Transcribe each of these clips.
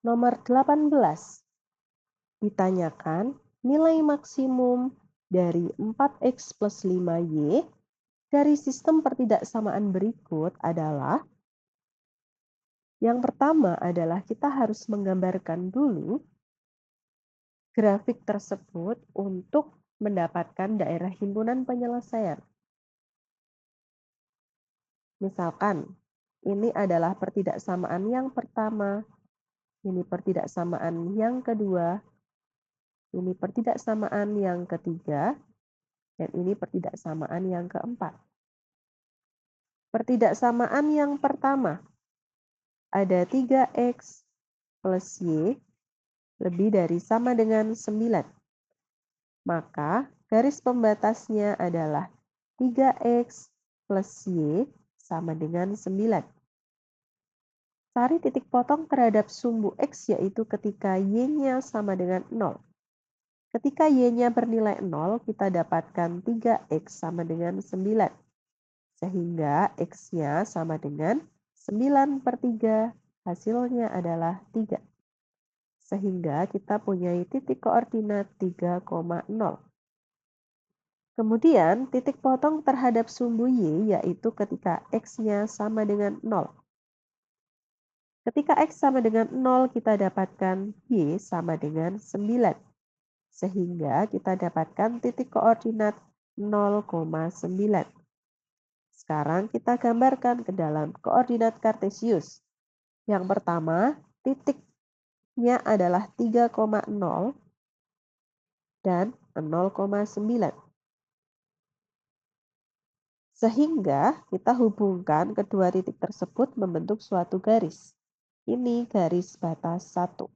Nomor 18. Ditanyakan nilai maksimum dari 4x plus 5y dari sistem pertidaksamaan berikut adalah yang pertama adalah kita harus menggambarkan dulu grafik tersebut untuk mendapatkan daerah himpunan penyelesaian. Misalkan, ini adalah pertidaksamaan yang pertama, ini pertidaksamaan yang kedua, ini pertidaksamaan yang ketiga, dan ini pertidaksamaan yang keempat. Pertidaksamaan yang pertama, ada 3x plus y lebih dari sama dengan 9. Maka garis pembatasnya adalah 3x plus y sama dengan 9. Cari titik potong terhadap sumbu x yaitu ketika y-nya sama dengan 0. Ketika y-nya bernilai 0, kita dapatkan 3x sama dengan 9. Sehingga x-nya sama dengan 9/3, hasilnya adalah 3. Sehingga kita punya titik koordinat 3,0. Kemudian titik potong terhadap sumbu y yaitu ketika x-nya sama dengan 0. Ketika x sama dengan 0, kita dapatkan y sama dengan 9. Sehingga kita dapatkan titik koordinat 0,9. Sekarang kita gambarkan ke dalam koordinat kartesius. Yang pertama, titiknya adalah 3,0 dan 0,9. Sehingga kita hubungkan kedua titik tersebut membentuk suatu garis. Ini garis batas 1.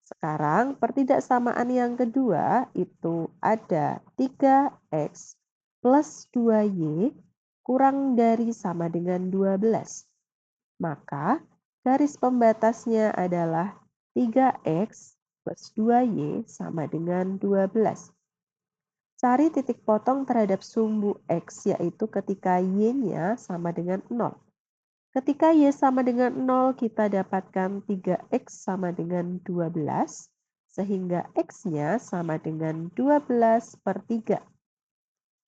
Sekarang pertidaksamaan yang kedua itu ada 3x plus 2y kurang dari sama dengan 12. Maka garis pembatasnya adalah 3x plus 2y sama dengan 12. Cari titik potong terhadap sumbu x yaitu ketika y-nya sama dengan 0. Ketika y sama dengan 0, kita dapatkan 3x sama dengan 12, sehingga x-nya sama dengan 12/3.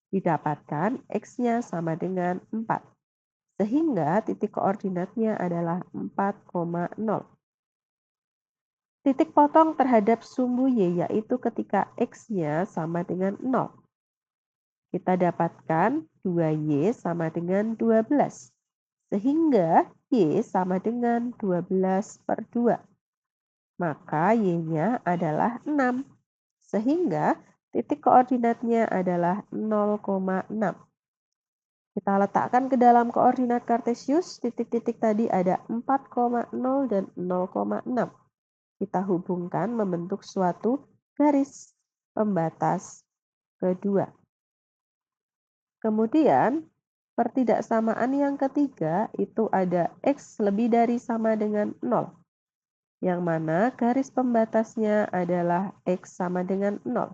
Didapatkan x-nya sama dengan 4, sehingga titik koordinatnya adalah 4,0. Titik potong terhadap sumbu y yaitu ketika x-nya sama dengan 0. Kita dapatkan 2y sama dengan 12. Sehingga y sama dengan 12/2. Maka y-nya adalah 6. Sehingga titik koordinatnya adalah 0,6. Kita letakkan ke dalam koordinat kartesius, titik-titik tadi ada 4,0 dan 0,6. Kita hubungkan membentuk suatu garis pembatas kedua. Kemudian, pertidaksamaan yang ketiga itu ada x lebih dari sama dengan 0, yang mana garis pembatasnya adalah x sama dengan 0.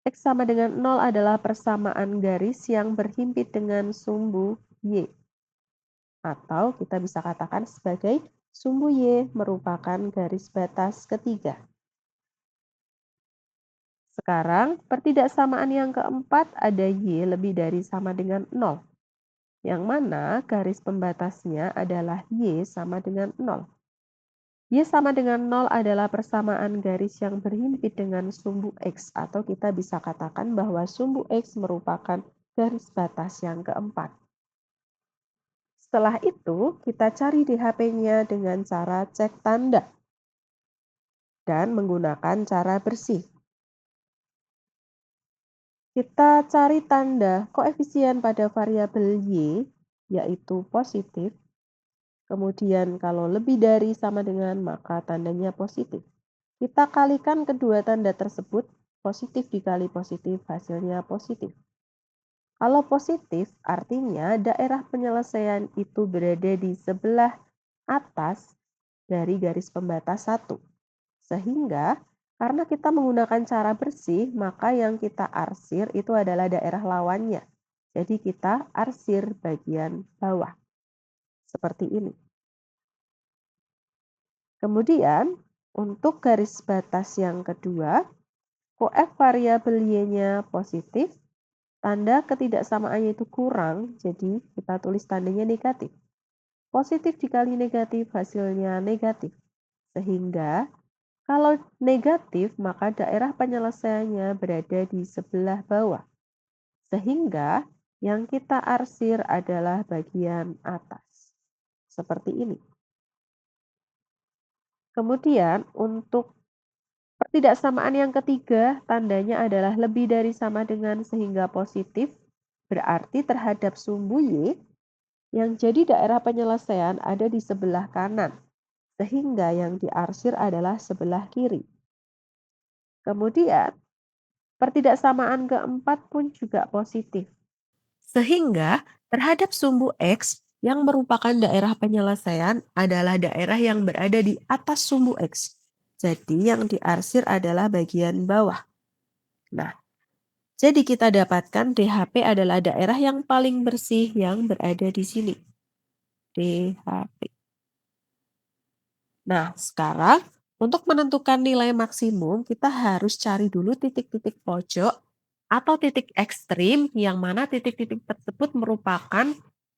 X sama dengan 0 adalah persamaan garis yang berhimpit dengan sumbu y. Atau kita bisa katakan sebagai sumbu y merupakan garis batas ketiga. Sekarang, pertidaksamaan yang keempat ada y lebih dari sama dengan 0. Yang mana garis pembatasnya adalah y sama dengan 0. Y sama dengan 0 adalah persamaan garis yang berhimpit dengan sumbu x, atau kita bisa katakan bahwa sumbu x merupakan garis batas yang keempat. Setelah itu, kita cari di HP-nya dengan cara cek tanda dan menggunakan cara bersih. Kita cari tanda koefisien pada variabel y, yaitu positif. Kemudian kalau lebih dari sama dengan, maka tandanya positif. Kita kalikan kedua tanda tersebut, positif dikali positif, hasilnya positif. Kalau positif, artinya daerah penyelesaian itu berada di sebelah atas dari garis pembatas 1. Sehingga karena kita menggunakan cara bersih, maka yang kita arsir itu adalah daerah lawannya. Jadi kita arsir bagian bawah. Seperti ini. Kemudian, untuk garis batas yang kedua, coef variabel Y-nya positif, tanda ketidaksamaannya itu kurang, jadi kita tulis tandanya negatif. Positif dikali negatif hasilnya negatif. Sehingga kalau negatif maka daerah penyelesaiannya berada di sebelah bawah. Sehingga yang kita arsir adalah bagian atas. Seperti ini. Kemudian untuk pertidaksamaan yang ketiga, tandanya adalah lebih dari sama dengan sehingga positif, berarti terhadap sumbu Y, yang jadi daerah penyelesaian ada di sebelah kanan, sehingga yang diarsir adalah sebelah kiri. Kemudian, pertidaksamaan keempat pun juga positif. Sehingga terhadap sumbu X yang merupakan daerah penyelesaian adalah daerah yang berada di atas sumbu X. Jadi yang diarsir adalah bagian bawah. Nah, jadi kita dapatkan DHP adalah daerah yang paling bersih yang berada di sini. DHP. Nah, sekarang untuk menentukan nilai maksimum, kita harus cari dulu titik-titik pojok atau titik ekstrim yang mana titik-titik tersebut merupakan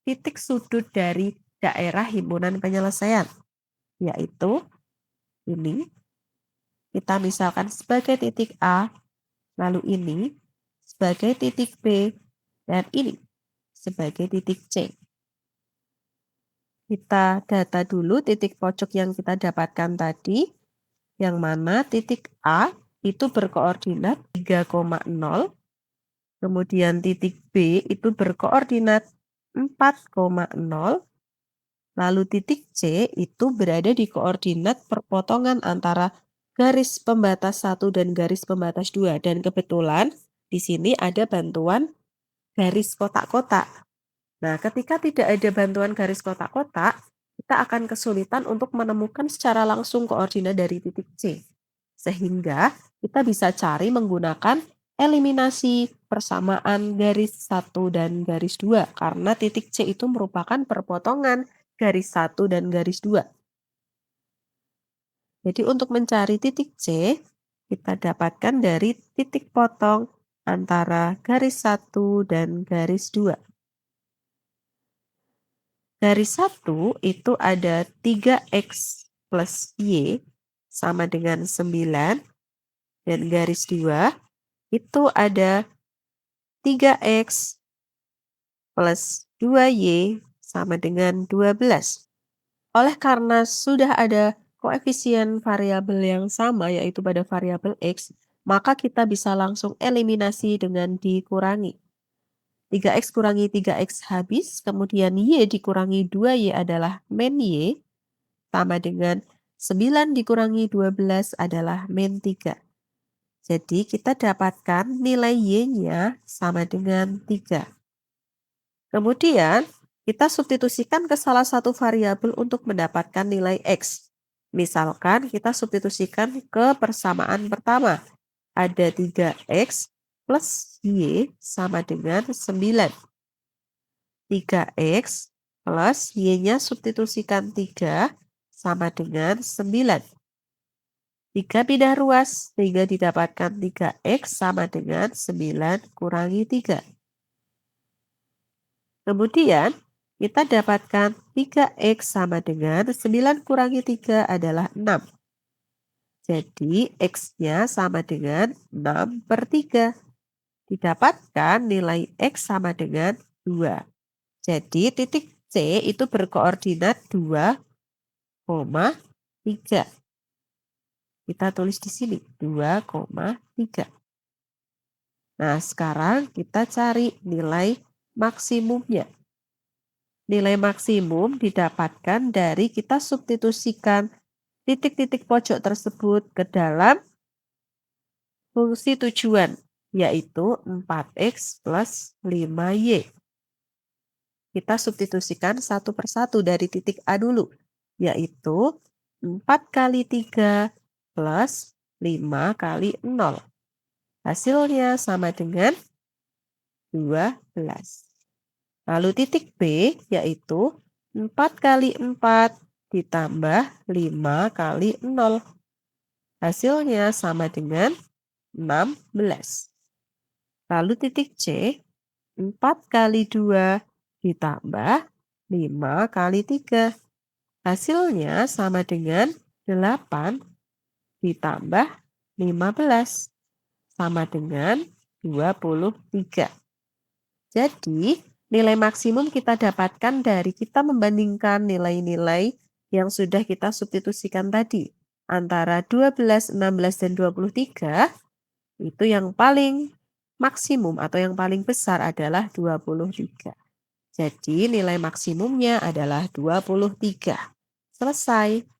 titik sudut dari daerah himpunan penyelesaian. Yaitu ini, kita misalkan sebagai titik A, lalu ini sebagai titik B, dan ini sebagai titik C. Kita data dulu titik pojok yang kita dapatkan tadi, yang mana titik A itu berkoordinat 3,0, kemudian titik B itu berkoordinat 4,0, lalu titik C itu berada di koordinat perpotongan antara garis pembatas 1 dan garis pembatas 2. Dan kebetulan di sini ada bantuan garis kotak-kotak. Nah, ketika tidak ada bantuan garis kotak-kotak, kita akan kesulitan untuk menemukan secara langsung koordinat dari titik C. Sehingga kita bisa cari menggunakan eliminasi persamaan garis 1 dan garis 2. Karena titik C itu merupakan perpotongan garis 1 dan garis 2. Jadi untuk mencari titik C, kita dapatkan dari titik potong antara garis 1 dan garis 2. Garis 1 itu ada 3X plus Y sama dengan 9. Dan garis 2 itu ada 3X plus 2Y sama dengan 12. Oleh karena sudah ada koefisien variabel yang sama yaitu pada variabel X, maka kita bisa langsung eliminasi dengan dikurangi. 3X kurangi 3X habis, kemudian Y dikurangi 2Y adalah min Y, sama dengan 9 dikurangi 12 adalah min 3. Jadi kita dapatkan nilai Y-nya sama dengan 3. Kemudian kita substitusikan ke salah satu variabel untuk mendapatkan nilai X. Misalkan kita substitusikan ke persamaan pertama. Ada 3X plus Y sama dengan 9. 3X plus Y-nya substitusikan 3 sama dengan 9. 3 pindah ruas sehingga didapatkan 3X sama dengan 9 kurangi 3. Kemudian kita dapatkan 3X sama dengan 9 kurangi 3 adalah 6. Jadi X-nya sama dengan 6/3. Didapatkan nilai X sama dengan 2. Jadi titik C itu berkoordinat 2,3. Kita tulis di sini 2,3. Nah, sekarang kita cari nilai maksimumnya. Nilai maksimum didapatkan dari kita substitusikan titik-titik pojok tersebut ke dalam fungsi tujuan, yaitu 4X plus 5Y. Kita substitusikan satu persatu dari titik A dulu, yaitu 4 kali 3 plus 5 kali 0. Hasilnya sama dengan 12. Lalu titik B yaitu 4 kali 4 ditambah 5 kali 0. Hasilnya sama dengan 16. Lalu titik C, 4 kali 2 ditambah 5 kali 3. Hasilnya sama dengan 8 ditambah 15. Sama dengan 23. Jadi, nilai maksimum kita dapatkan dari kita membandingkan nilai-nilai yang sudah kita substitusikan tadi. Antara 12, 16, dan 23, itu yang paling maksimum atau yang paling besar adalah 23. Jadi, nilai maksimumnya adalah 23. Selesai.